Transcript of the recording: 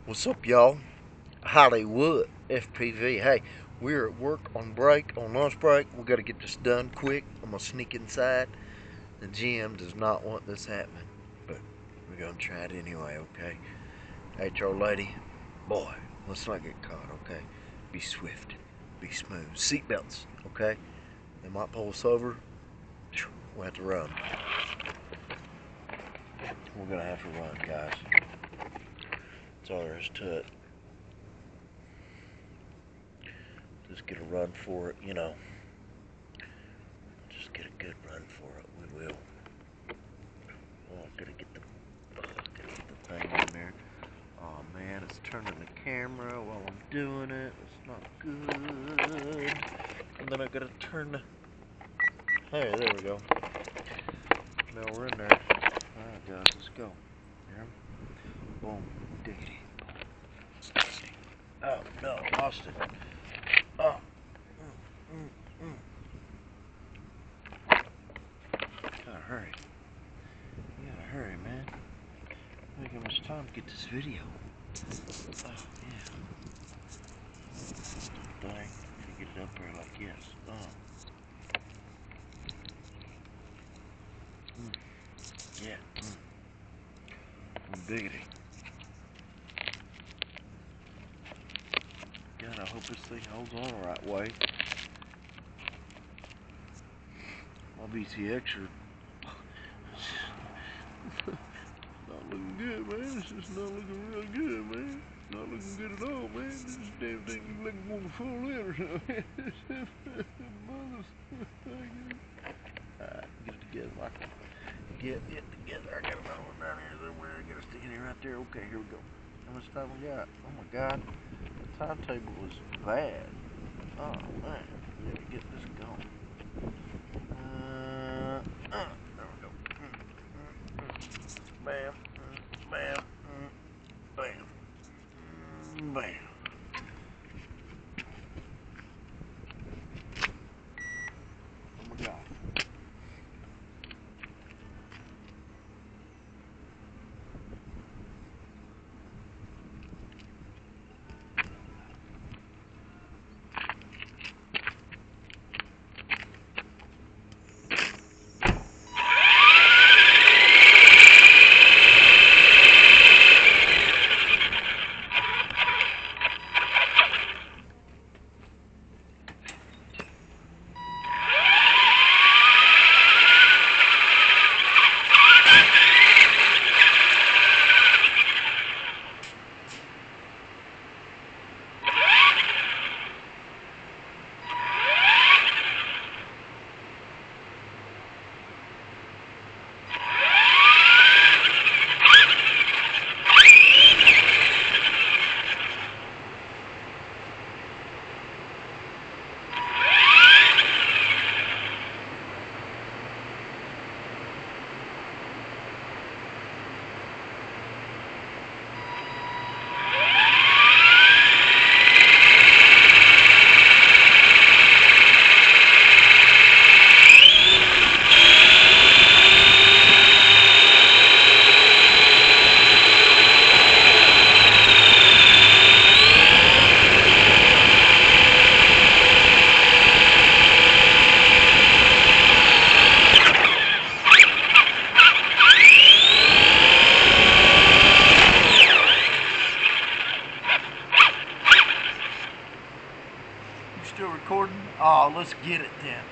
What's up, y'all? Hollywood FPV. Hey, we're at work on break, on lunch break. We got to get this done quick. I'm gonna sneak inside. The GM does not want this happening, but we're gonna try it anyway. Okay? HR lady, boy, let's not get caught. Okay? Be swift, be smooth. Seatbelts. Okay? They might pull us over. We'll have to run. We're gonna have to run, guys. That's all there is to it. Just get a run for it, Just get a good run for it. We will. Oh, gotta get the thing in there. Oh man, it's turning the camera while I'm doing it. It's not good. And then I gotta turn the. Hey, there we go. Now we're in there. Alright, guys, let's go. Here. Boom. Diggity. Oh no, lost it. Oh. Gotta hurry. You gotta hurry, man. I don't have much time to get this video. Oh, yeah. Dang. Gotta get it up there like this. Oh. Yeah. Biggity. God, I hope this thing holds on the right way. My BTX are not looking good, man. It's just not looking real good, man. Not looking good at all, man. This damn thing looks like it's going to fall in or something. Alright, get it together, Michael. Get it together. I got another one down here somewhere. I got to stick it in right there. Okay, here we go. How much time we got? Oh my god. The timetable is bad. Oh man. We gotta get this going. There we go. Bam. Bam. Bam. Bam. Oh my god. Still recording? Oh, let's get it then.